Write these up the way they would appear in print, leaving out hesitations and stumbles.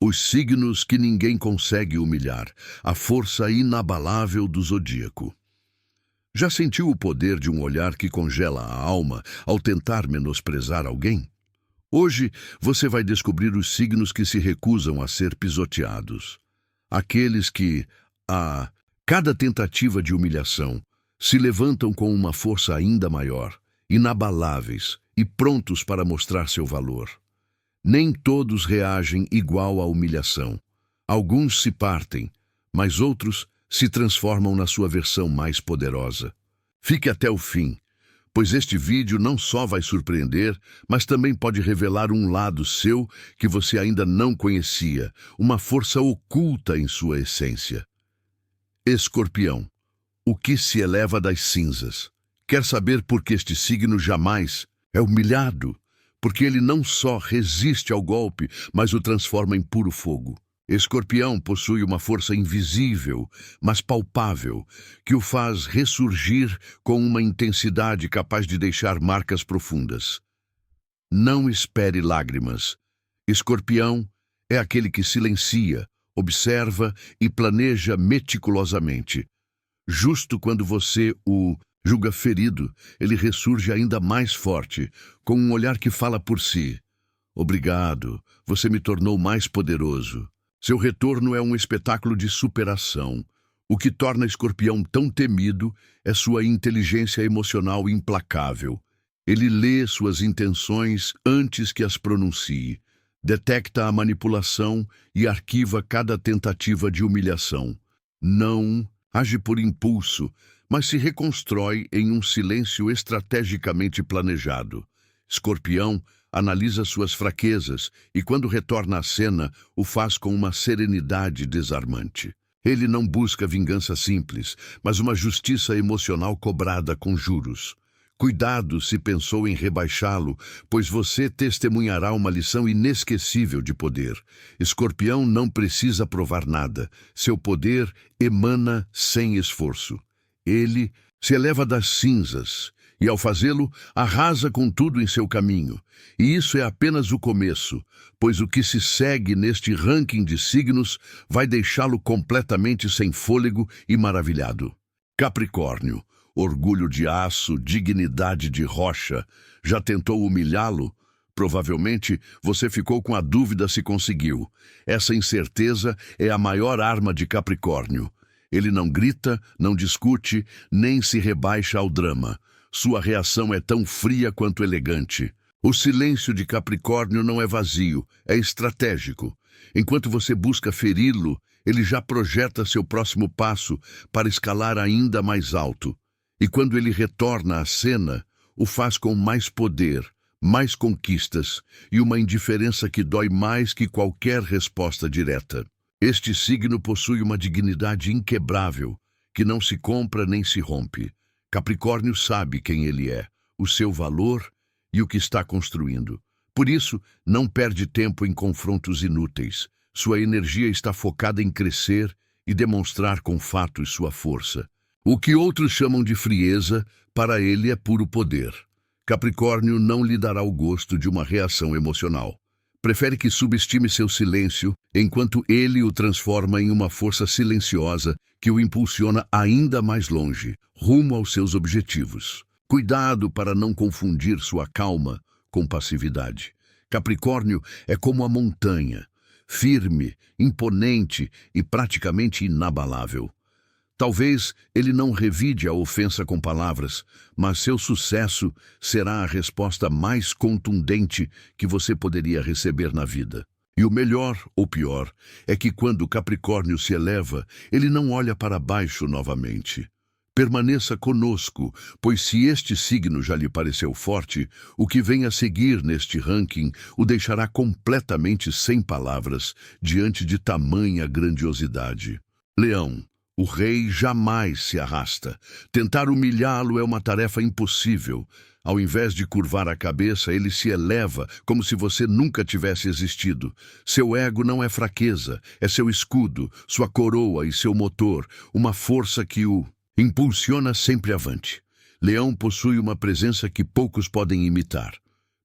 Os signos que ninguém consegue humilhar, a força inabalável do zodíaco. Já sentiu o poder de um olhar que congela a alma ao tentar menosprezar alguém? Hoje você vai descobrir os signos que se recusam a ser pisoteados. Aqueles que, a cada tentativa de humilhação, se levantam com uma força ainda maior, inabaláveis e prontos para mostrar seu valor. Nem todos reagem igual à humilhação. Alguns se partem, mas outros se transformam na sua versão mais poderosa. Fique até o fim, pois este vídeo não só vai surpreender, mas também pode revelar um lado seu que você ainda não conhecia, uma força oculta em sua essência. Escorpião, o que se eleva das cinzas. Quer saber por que este signo jamais é humilhado? Porque ele não só resiste ao golpe, mas o transforma em puro fogo. Escorpião possui uma força invisível, mas palpável, que o faz ressurgir com uma intensidade capaz de deixar marcas profundas. Não espere lágrimas. Escorpião é aquele que silencia, observa e planeja meticulosamente. Justo quando você o julga ferido, ele ressurge ainda mais forte, com um olhar que fala por si. Obrigado, você me tornou mais poderoso. Seu retorno é um espetáculo de superação. O que torna Escorpião tão temido é sua inteligência emocional implacável. Ele lê suas intenções antes que as pronuncie, detecta a manipulação e arquiva cada tentativa de humilhação. Não age por impulso, mas se reconstrói em um silêncio estrategicamente planejado. Escorpião analisa suas fraquezas e, quando retorna à cena, o faz com uma serenidade desarmante. Ele não busca vingança simples, mas uma justiça emocional cobrada com juros. Cuidado se pensou em rebaixá-lo, pois você testemunhará uma lição inesquecível de poder. Escorpião não precisa provar nada. Seu poder emana sem esforço. Ele se eleva das cinzas e, ao fazê-lo, arrasa com tudo em seu caminho. E isso é apenas o começo, pois o que se segue neste ranking de signos vai deixá-lo completamente sem fôlego e maravilhado. Capricórnio, orgulho de aço, dignidade de rocha. Já tentou humilhá-lo? Provavelmente você ficou com a dúvida se conseguiu. Essa incerteza é a maior arma de Capricórnio. Ele não grita, não discute, nem se rebaixa ao drama. Sua reação é tão fria quanto elegante. O silêncio de Capricórnio não é vazio, é estratégico. Enquanto você busca feri-lo, ele já projeta seu próximo passo para escalar ainda mais alto. E quando ele retorna à cena, o faz com mais poder, mais conquistas e uma indiferença que dói mais que qualquer resposta direta. Este signo possui uma dignidade inquebrável, que não se compra nem se rompe. Capricórnio sabe quem ele é, o seu valor e o que está construindo. Por isso, não perde tempo em confrontos inúteis. Sua energia está focada em crescer e demonstrar com fatos sua força. O que outros chamam de frieza, para ele é puro poder. Capricórnio não lhe dará o gosto de uma reação emocional. Prefere que subestime seu silêncio, enquanto ele o transforma em uma força silenciosa que o impulsiona ainda mais longe, rumo aos seus objetivos. Cuidado para não confundir sua calma com passividade. Capricórnio é como a montanha, firme, imponente e praticamente inabalável. Talvez ele não revide a ofensa com palavras, mas seu sucesso será a resposta mais contundente que você poderia receber na vida. E o melhor, ou pior, é que quando Capricórnio se eleva, ele não olha para baixo novamente. Permaneça conosco, pois se este signo já lhe pareceu forte, o que vem a seguir neste ranking o deixará completamente sem palavras diante de tamanha grandiosidade. Leão. O rei jamais se arrasta. Tentar humilhá-lo é uma tarefa impossível. Ao invés de curvar a cabeça, ele se eleva como se você nunca tivesse existido. Seu ego não é fraqueza, é seu escudo, sua coroa e seu motor, uma força que o impulsiona sempre avante. Leão possui uma presença que poucos podem imitar.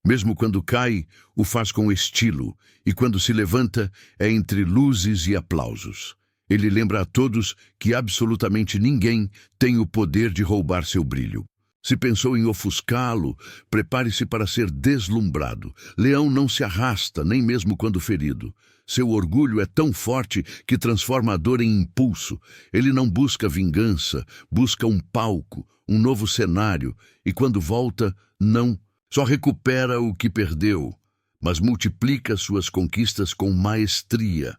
Mesmo quando cai, o faz com estilo, e quando se levanta, é entre luzes e aplausos. Ele lembra a todos que absolutamente ninguém tem o poder de roubar seu brilho. Se pensou em ofuscá-lo, prepare-se para ser deslumbrado. Leão não se arrasta, nem mesmo quando ferido. Seu orgulho é tão forte que transforma a dor em impulso. Ele não busca vingança, busca um palco, um novo cenário, e quando volta, não só recupera o que perdeu, mas multiplica suas conquistas com maestria.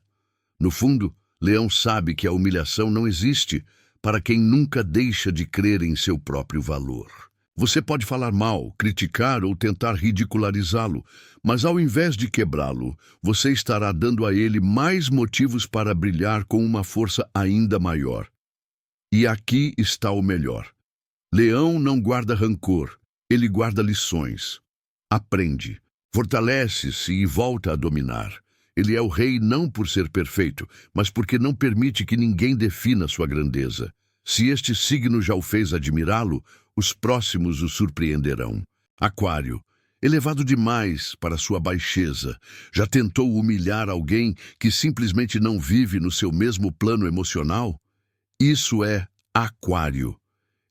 No fundo, Leão sabe que a humilhação não existe para quem nunca deixa de crer em seu próprio valor. Você pode falar mal, criticar ou tentar ridicularizá-lo, mas ao invés de quebrá-lo, você estará dando a ele mais motivos para brilhar com uma força ainda maior. E aqui está o melhor. Leão não guarda rancor, ele guarda lições. Aprende, fortalece-se e volta a dominar. Ele é o rei não por ser perfeito, mas porque não permite que ninguém defina sua grandeza. Se este signo já o fez admirá-lo, os próximos o surpreenderão. Aquário, elevado demais para sua baixeza, já tentou humilhar alguém que simplesmente não vive no seu mesmo plano emocional? Isso é Aquário.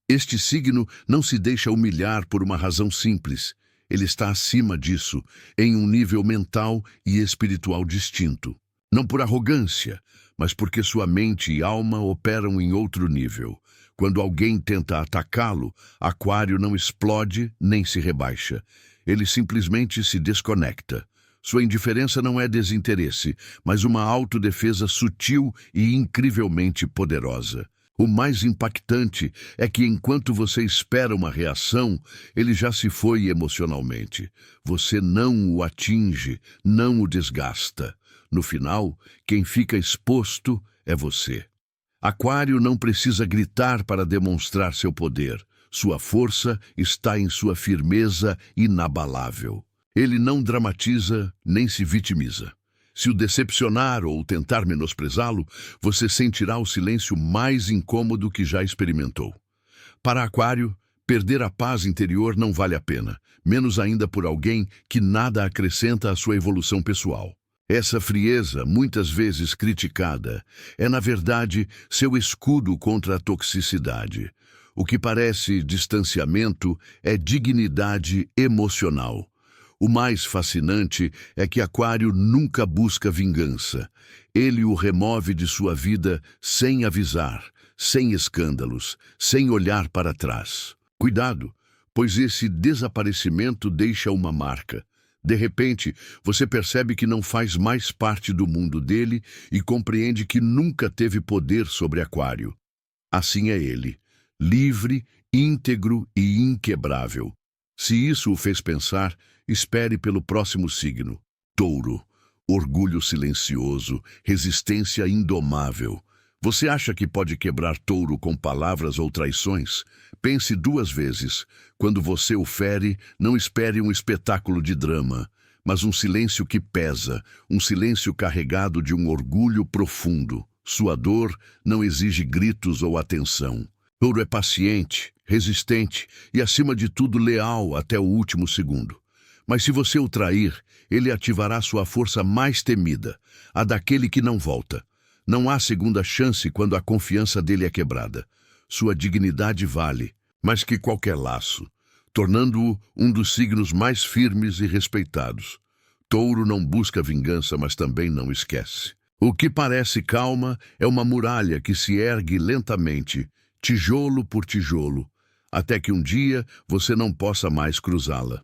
Este signo não se deixa humilhar por uma razão simples. Ele está acima disso, em um nível mental e espiritual distinto. Não por arrogância, mas porque sua mente e alma operam em outro nível. Quando alguém tenta atacá-lo, Aquário não explode nem se rebaixa. Ele simplesmente se desconecta. Sua indiferença não é desinteresse, mas uma autodefesa sutil e incrivelmente poderosa. O mais impactante é que enquanto você espera uma reação, ele já se foi emocionalmente. Você não o atinge, não o desgasta. No final, quem fica exposto é você. Aquário não precisa gritar para demonstrar seu poder. Sua força está em sua firmeza inabalável. Ele não dramatiza nem se vitimiza. Se o decepcionar ou tentar menosprezá-lo, você sentirá o silêncio mais incômodo que já experimentou. Para Aquário, perder a paz interior não vale a pena, menos ainda por alguém que nada acrescenta à sua evolução pessoal. Essa frieza, muitas vezes criticada, é na verdade seu escudo contra a toxicidade. O que parece distanciamento é dignidade emocional. O mais fascinante é que Aquário nunca busca vingança. Ele o remove de sua vida sem avisar, sem escândalos, sem olhar para trás. Cuidado, pois esse desaparecimento deixa uma marca. De repente, você percebe que não faz mais parte do mundo dele e compreende que nunca teve poder sobre Aquário. Assim é ele, livre, íntegro e inquebrável. Se isso o fez pensar, espere pelo próximo signo. Touro, orgulho silencioso, resistência indomável. Você acha que pode quebrar Touro com palavras ou traições? Pense duas vezes. Quando você o fere, não espere um espetáculo de drama, mas um silêncio que pesa, um silêncio carregado de um orgulho profundo. Sua dor não exige gritos ou atenção. Touro é paciente, resistente e, acima de tudo, leal até o último segundo. Mas se você o trair, ele ativará sua força mais temida, a daquele que não volta. Não há segunda chance quando a confiança dele é quebrada. Sua dignidade vale mais que qualquer laço, tornando-o um dos signos mais firmes e respeitados. Touro não busca vingança, mas também não esquece. O que parece calma é uma muralha que se ergue lentamente, tijolo por tijolo, até que um dia você não possa mais cruzá-la.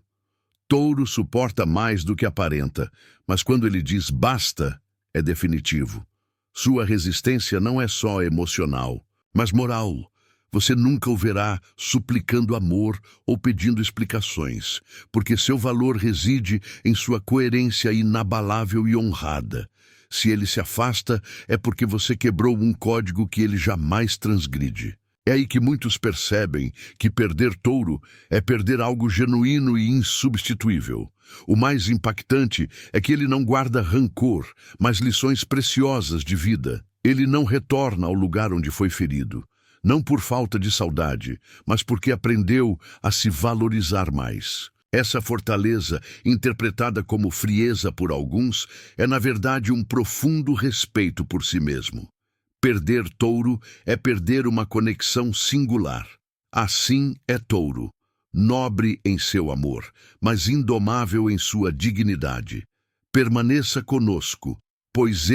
Touro suporta mais do que aparenta, mas quando ele diz basta, é definitivo. Sua resistência não é só emocional, mas moral. Você nunca o verá suplicando amor ou pedindo explicações, porque seu valor reside em sua coerência inabalável e honrada. Se ele se afasta, é porque você quebrou um código que ele jamais transgride. É aí que muitos percebem que perder Touro é perder algo genuíno e insubstituível. O mais impactante é que ele não guarda rancor, mas lições preciosas de vida. Ele não retorna ao lugar onde foi ferido, não por falta de saudade, mas porque aprendeu a se valorizar mais. Essa fortaleza, interpretada como frieza por alguns, é na verdade um profundo respeito por si mesmo. Perder Touro é perder uma conexão singular. Assim é Touro, nobre em seu amor, mas indomável em sua dignidade. Permaneça conosco, pois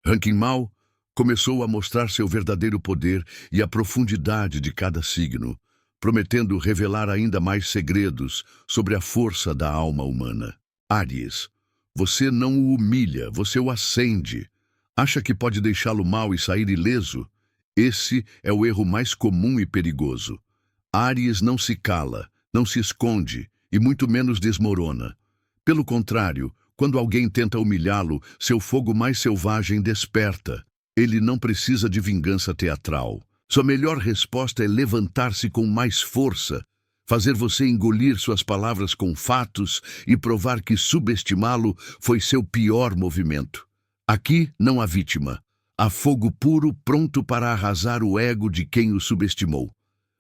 Ranking Mal, começou a mostrar seu verdadeiro poder e a profundidade de cada signo, prometendo revelar ainda mais segredos sobre a força da alma humana. Áries, você não o humilha, você o acende. Acha que pode deixá-lo mal e sair ileso? Esse é o erro mais comum e perigoso. Áries não se cala, não se esconde e muito menos desmorona. Pelo contrário, quando alguém tenta humilhá-lo, seu fogo mais selvagem desperta. Ele não precisa de vingança teatral. Sua melhor resposta é levantar-se com mais força, fazer você engolir suas palavras com fatos e provar que subestimá-lo foi seu pior movimento. Aqui não há vítima. Há fogo puro pronto para arrasar o ego de quem o subestimou.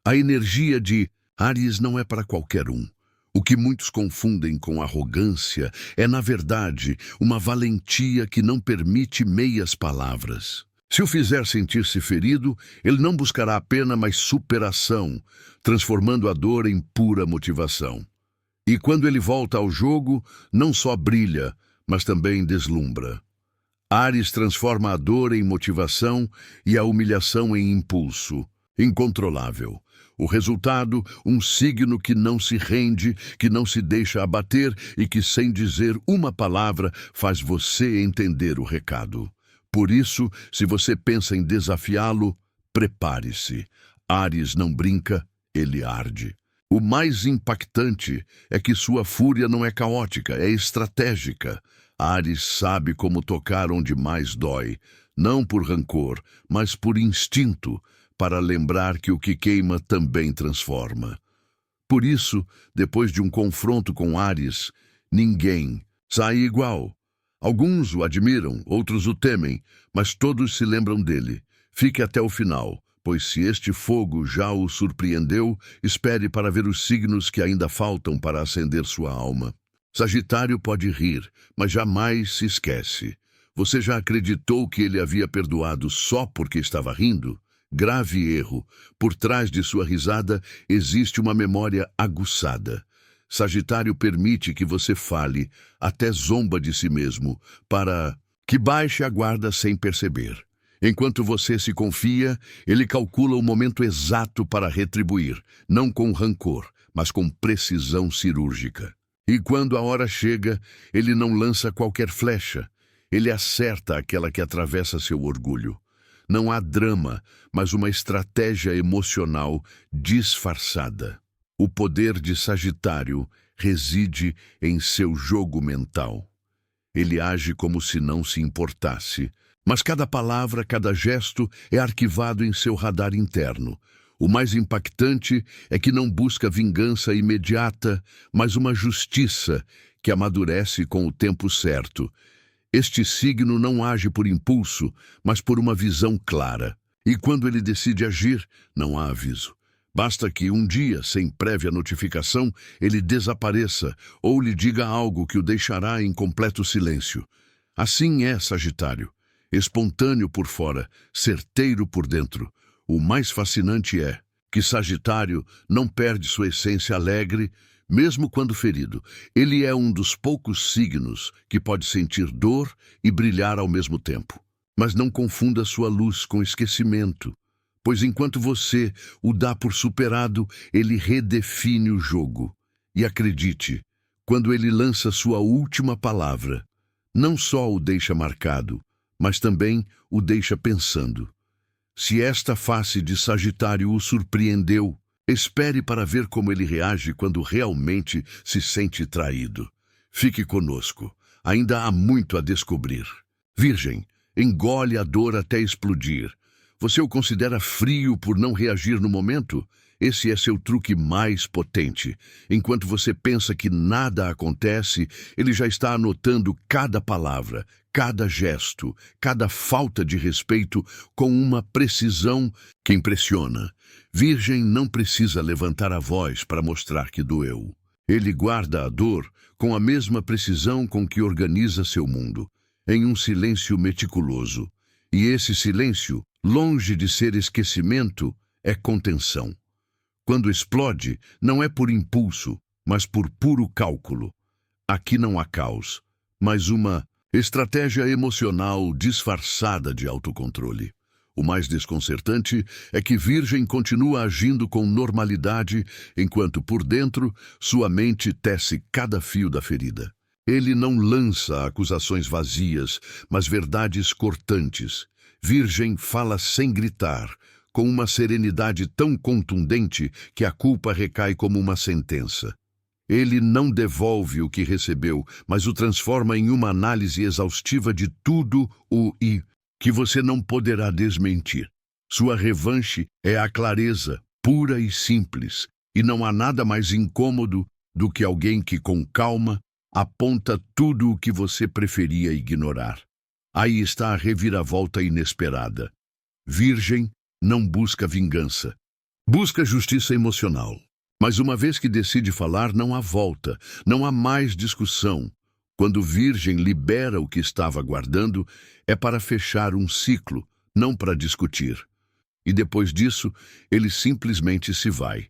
A energia de Áries não é para qualquer um. O que muitos confundem com arrogância é, na verdade, uma valentia que não permite meias palavras. Se o fizer sentir-se ferido, ele não buscará a pena, mas superação, transformando a dor em pura motivação. E quando ele volta ao jogo, não só brilha, mas também deslumbra. Áries transforma a dor em motivação e a humilhação em impulso, incontrolável. O resultado, um signo que não se rende, que não se deixa abater e que, sem dizer uma palavra, faz você entender o recado. Por isso, se você pensa em desafiá-lo, prepare-se. Áries não brinca, ele arde. O mais impactante é que sua fúria não é caótica, é estratégica. Áries sabe como tocar onde mais dói, não por rancor, mas por instinto, para lembrar que o que queima também transforma. Por isso, depois de um confronto com Áries, ninguém sai igual. Alguns o admiram, outros o temem, mas todos se lembram dele. Fique até o final, pois se este fogo já o surpreendeu, espere para ver os signos que ainda faltam para acender sua alma. Sagitário pode rir, mas jamais se esquece. Você já acreditou que ele havia perdoado só porque estava rindo? Grave erro. Por trás de sua risada existe uma memória aguçada. Sagitário permite que você fale, até zomba de si mesmo, para que baixe a guarda sem perceber. Enquanto você se confia, ele calcula o momento exato para retribuir, não com rancor, mas com precisão cirúrgica. E quando a hora chega, ele não lança qualquer flecha, ele acerta aquela que atravessa seu orgulho. Não há drama, mas uma estratégia emocional disfarçada. O poder de Sagitário reside em seu jogo mental. Ele age como se não se importasse, mas cada palavra, cada gesto é arquivado em seu radar interno. O mais impactante é que não busca vingança imediata, mas uma justiça que amadurece com o tempo certo. Este signo não age por impulso, mas por uma visão clara. E quando ele decide agir, não há aviso. Basta que um dia, sem prévia notificação, ele desapareça ou lhe diga algo que o deixará em completo silêncio. Assim é Sagitário, espontâneo por fora, certeiro por dentro. O mais fascinante é que Sagitário não perde sua essência alegre, mesmo quando ferido. Ele é um dos poucos signos que pode sentir dor e brilhar ao mesmo tempo. Mas não confunda sua luz com esquecimento, pois enquanto você o dá por superado, ele redefine o jogo. E acredite, quando ele lança sua última palavra, não só o deixa marcado, mas também o deixa pensando. Se esta face de Sagitário o surpreendeu, espere para ver como ele reage quando realmente se sente traído. Fique conosco, ainda há muito a descobrir. Virgem, engole a dor até explodir. Você o considera frio por não reagir no momento? Esse é seu truque mais potente. Enquanto você pensa que nada acontece, ele já está anotando cada palavra, cada gesto, cada falta de respeito com uma precisão que impressiona. Virgem não precisa levantar a voz para mostrar que doeu. Ele guarda a dor com a mesma precisão com que organiza seu mundo, em um silêncio meticuloso. E esse silêncio, longe de ser esquecimento, é contenção. Quando explode, não é por impulso, mas por puro cálculo. Aqui não há caos, mas uma estratégia emocional disfarçada de autocontrole. O mais desconcertante é que Virgem continua agindo com normalidade, enquanto por dentro sua mente tece cada fio da ferida. Ele não lança acusações vazias, mas verdades cortantes. Virgem fala sem gritar, com uma serenidade tão contundente que a culpa recai como uma sentença. Ele não devolve o que recebeu, mas o transforma em uma análise exaustiva de tudo o que você não poderá desmentir. Sua revanche é a clareza, pura e simples, e não há nada mais incômodo do que alguém que, com calma, aponta tudo o que você preferia ignorar. Aí está a reviravolta inesperada. Virgem não busca vingança, busca justiça emocional. Mas uma vez que decide falar, não há volta, não há mais discussão. Quando Virgem libera o que estava guardando, é para fechar um ciclo, não para discutir. E depois disso, ele simplesmente se vai.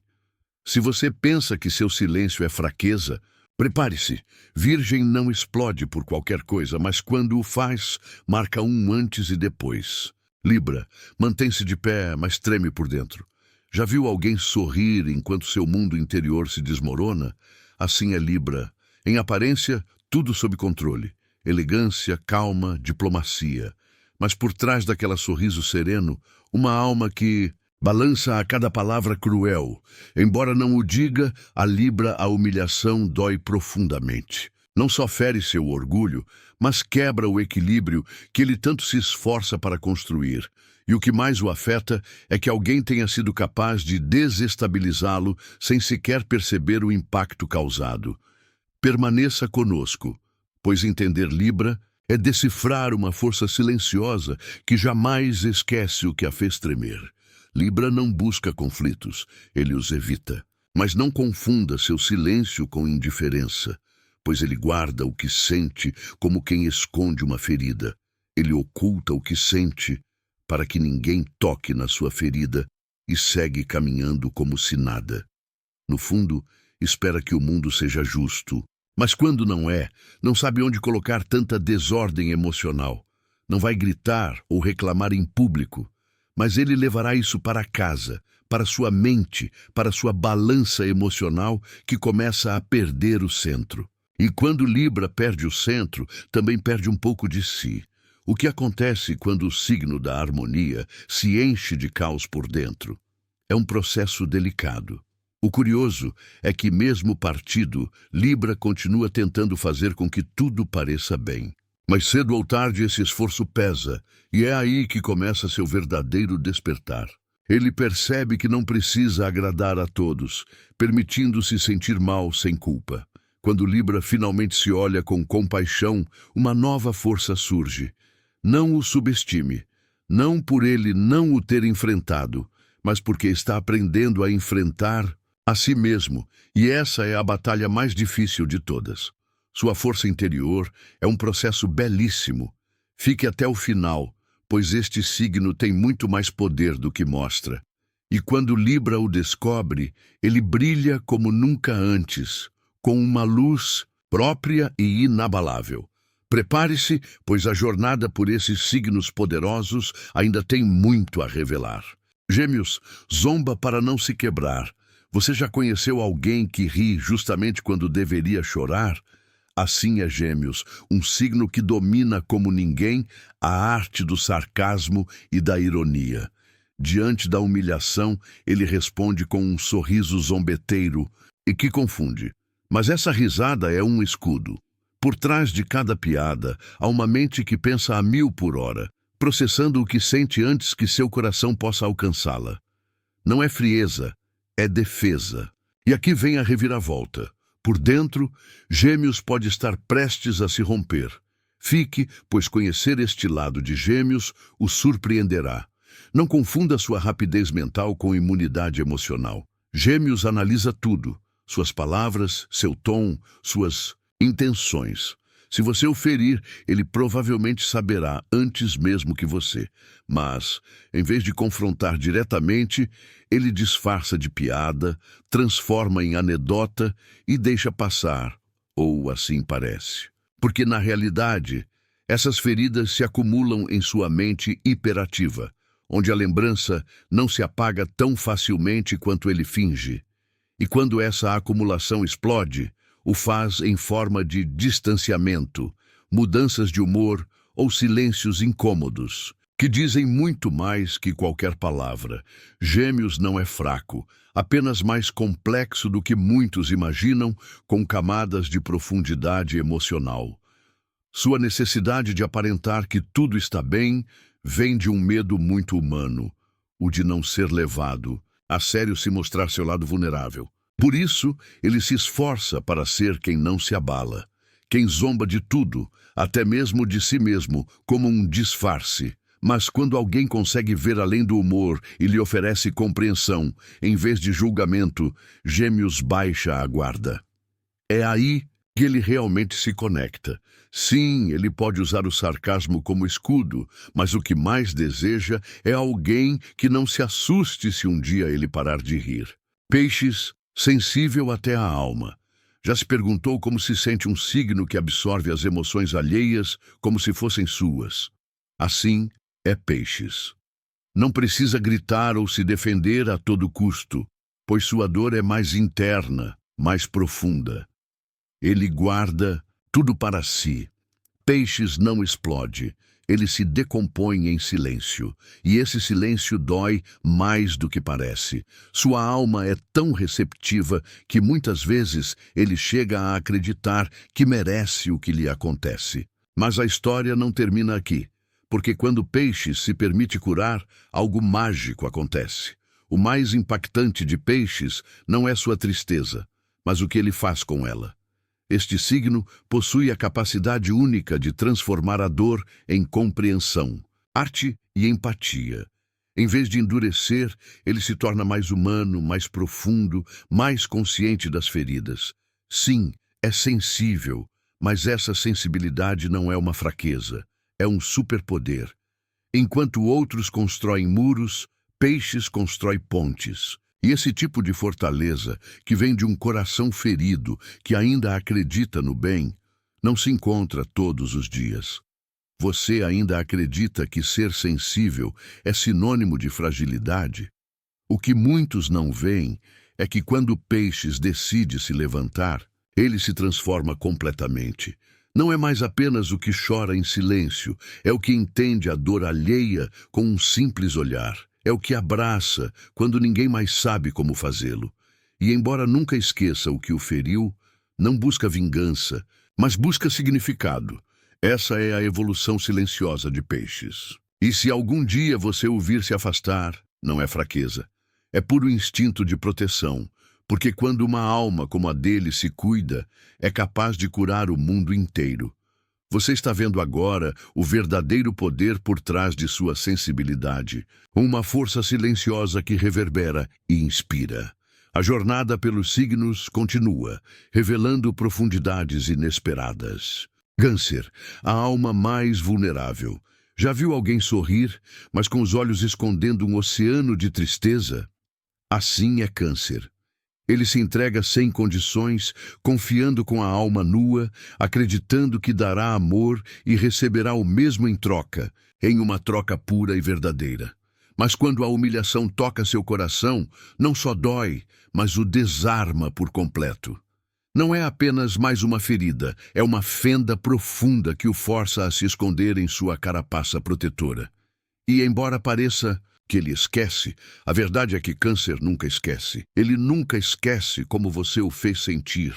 Se você pensa que seu silêncio é fraqueza, prepare-se. Virgem não explode por qualquer coisa, mas quando o faz, marca um antes e depois. Libra, mantém-se de pé, mas treme por dentro. Já viu alguém sorrir enquanto seu mundo interior se desmorona? Assim é Libra. Em aparência, tudo sob controle. Elegância, calma, diplomacia. Mas por trás daquele sorriso sereno, uma alma que balança a cada palavra cruel. Embora não o diga, a Libra a humilhação dói profundamente. Não só fere seu orgulho, mas quebra o equilíbrio que ele tanto se esforça para construir. E o que mais o afeta é que alguém tenha sido capaz de desestabilizá-lo sem sequer perceber o impacto causado. Permaneça conosco, pois entender Libra é decifrar uma força silenciosa que jamais esquece o que a fez tremer. Libra não busca conflitos, ele os evita. Mas não confunda seu silêncio com indiferença, pois ele guarda o que sente como quem esconde uma ferida. Ele oculta o que sente para que ninguém toque na sua ferida e segue caminhando como se nada. No fundo, espera que o mundo seja justo, mas quando não é, não sabe onde colocar tanta desordem emocional. Não vai gritar ou reclamar em público, mas ele levará isso para casa, para sua mente, para sua balança emocional que começa a perder o centro. E quando Libra perde o centro, também perde um pouco de si. O que acontece quando o signo da harmonia se enche de caos por dentro? É um processo delicado. O curioso é que, mesmo partido, Libra continua tentando fazer com que tudo pareça bem. Mas cedo ou tarde esse esforço pesa, e é aí que começa seu verdadeiro despertar. Ele percebe que não precisa agradar a todos, permitindo-se sentir mal sem culpa. Quando Libra finalmente se olha com compaixão, uma nova força surge. Não o subestime, não por ele não o ter enfrentado, mas porque está aprendendo a enfrentar a si mesmo, e essa é a batalha mais difícil de todas. Sua força interior é um processo belíssimo. Fique até o final, pois este signo tem muito mais poder do que mostra. E quando Libra o descobre, ele brilha como nunca antes, com uma luz própria e inabalável. Prepare-se, pois a jornada por esses signos poderosos ainda tem muito a revelar. Gêmeos, zomba para não se quebrar. Você já conheceu alguém que ri justamente quando deveria chorar? Assim é Gêmeos, um signo que domina como ninguém a arte do sarcasmo e da ironia. Diante da humilhação, ele responde com um sorriso zombeteiro e que confunde. Mas essa risada é um escudo. Por trás de cada piada, há uma mente que pensa a 1000 por hora, processando o que sente antes que seu coração possa alcançá-la. Não é frieza, é defesa. E aqui vem a reviravolta. Por dentro, Gêmeos pode estar prestes a se romper. Fique, pois conhecer este lado de Gêmeos o surpreenderá. Não confunda sua rapidez mental com imunidade emocional. Gêmeos analisa tudo. suas palavras, seu tom, suas intenções. Se você o ferir, ele provavelmente saberá antes mesmo que você. Mas, em vez de confrontar diretamente, ele disfarça de piada, transforma em anedota e deixa passar, ou assim parece. Porque, na realidade, essas feridas se acumulam em sua mente hiperativa, onde a lembrança não se apaga tão facilmente quanto ele finge. E quando essa acumulação explode, o faz em forma de distanciamento, mudanças de humor ou silêncios incômodos, que dizem muito mais que qualquer palavra. Gêmeos não é fraco, apenas mais complexo do que muitos imaginam, com camadas de profundidade emocional. Sua necessidade de aparentar que tudo está bem vem de um medo muito humano, o de não ser levado a sério, se mostrar seu lado vulnerável. Por isso, ele se esforça para ser quem não se abala, quem zomba de tudo, até mesmo de si mesmo, como um disfarce. Mas quando alguém consegue ver além do humor e lhe oferece compreensão, em vez de julgamento, Gêmeos baixa a guarda. É aí que ele realmente se conecta. Sim, ele pode usar o sarcasmo como escudo, mas o que mais deseja é alguém que não se assuste se um dia ele parar de rir. Peixes, sensível até a alma. Já se perguntou como se sente um signo que absorve as emoções alheias como se fossem suas? Assim é Peixes. Não precisa gritar ou se defender a todo custo, pois sua dor é mais interna, mais profunda. Ele guarda tudo para si. Peixes não explode, ele se decompõe em silêncio, e esse silêncio dói mais do que parece. Sua alma é tão receptiva que muitas vezes ele chega a acreditar que merece o que lhe acontece. Mas a história não termina aqui, porque quando Peixes se permite curar, algo mágico acontece. O mais impactante de Peixes não é sua tristeza, mas o que ele faz com ela. Este signo possui a capacidade única de transformar a dor em compreensão, arte e empatia. Em vez de endurecer, ele se torna mais humano, mais profundo, mais consciente das feridas. Sim, é sensível, mas essa sensibilidade não é uma fraqueza, é um superpoder. Enquanto outros constroem muros, Peixes constrói pontes. E esse tipo de fortaleza, que vem de um coração ferido, que ainda acredita no bem, não se encontra todos os dias. Você ainda acredita que ser sensível é sinônimo de fragilidade? O que muitos não veem é que quando Peixes decide se levantar, ele se transforma completamente. Não é mais apenas o que chora em silêncio, é o que entende a dor alheia com um simples olhar. É o que abraça quando ninguém mais sabe como fazê-lo. E embora nunca esqueça o que o feriu, não busca vingança, mas busca significado. Essa é a evolução silenciosa de Peixes. E se algum dia você o vir se afastar, não é fraqueza. É puro instinto de proteção, porque quando uma alma como a dele se cuida, é capaz de curar o mundo inteiro. Você está vendo agora o verdadeiro poder por trás de sua sensibilidade, uma força silenciosa que reverbera e inspira. A jornada pelos signos continua, revelando profundidades inesperadas. Câncer, a alma mais vulnerável. Já viu alguém sorrir, mas com os olhos escondendo um oceano de tristeza? Assim é Câncer. Ele se entrega sem condições, confiando com a alma nua, acreditando que dará amor e receberá o mesmo em troca, em uma troca pura e verdadeira. Mas quando a humilhação toca seu coração, não só dói, mas o desarma por completo. Não é apenas mais uma ferida, é uma fenda profunda que o força a se esconder em sua carapaça protetora. E embora pareça que ele esquece, a verdade é que Câncer nunca esquece. Ele nunca esquece como você o fez sentir.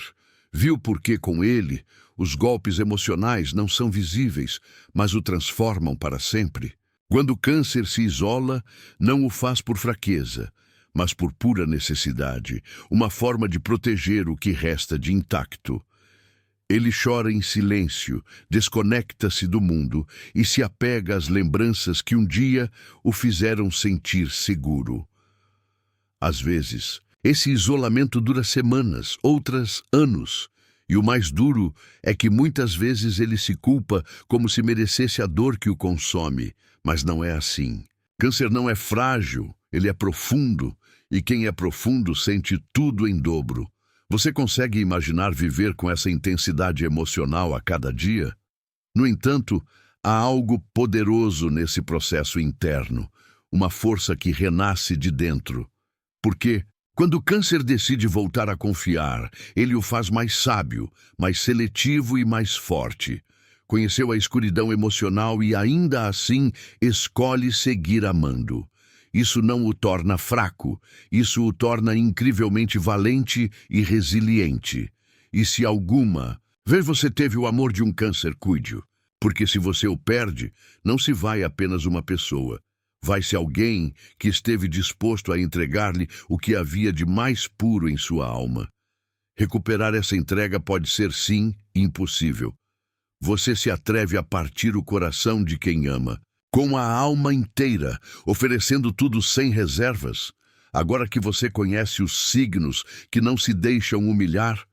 Viu porque com ele, os golpes emocionais não são visíveis, mas o transformam para sempre. Quando Câncer se isola, não o faz por fraqueza, mas por pura necessidade, uma forma de proteger o que resta de intacto. Ele chora em silêncio, desconecta-se do mundo e se apega às lembranças que um dia o fizeram sentir seguro. Às vezes, Esse isolamento dura semanas, outras anos. E o mais duro é que muitas vezes ele se culpa como se merecesse a dor que o consome. Mas não é assim. Câncer não é frágil, ele é profundo. E quem é profundo sente tudo em dobro. Você consegue imaginar viver com essa intensidade emocional a cada dia? No entanto, há algo poderoso nesse processo interno, uma força que renasce de dentro. Porque, quando o câncer decide voltar a confiar, ele o faz mais sábio, mais seletivo e mais forte. Conheceu a escuridão emocional e, ainda assim, escolhe seguir amando. Isso não o torna fraco, isso o torna incrivelmente valente e resiliente. E se alguma vez você teve o amor de um câncer, cuide-o. Porque se você o perde, não se vai apenas uma pessoa. Vai-se alguém que esteve disposto a entregar-lhe o que havia de mais puro em sua alma. Recuperar essa entrega pode ser, sim, impossível. Você se atreve a partir o coração de quem ama, com a alma inteira, oferecendo tudo sem reservas. Agora que você conhece os signos que não se deixam humilhar,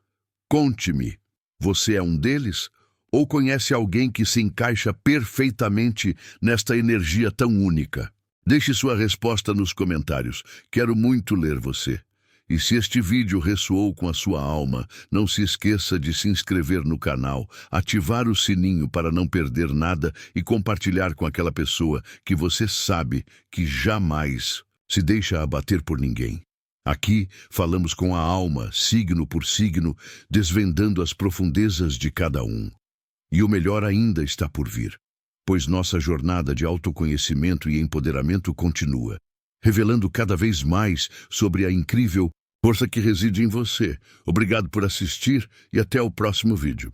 conte-me, você é um deles? Ou conhece alguém que se encaixa perfeitamente nesta energia tão única? Deixe sua resposta nos comentários. Quero muito ler você. E se este vídeo ressoou com a sua alma, não se esqueça de se inscrever no canal, ativar o sininho para não perder nada e compartilhar com aquela pessoa que você sabe que jamais se deixa abater por ninguém. Aqui falamos com a alma, signo por signo, desvendando as profundezas de cada um. E o melhor ainda está por vir, pois nossa jornada de autoconhecimento e empoderamento continua, revelando cada vez mais sobre a incrível força que reside em você. Obrigado por assistir e até o próximo vídeo.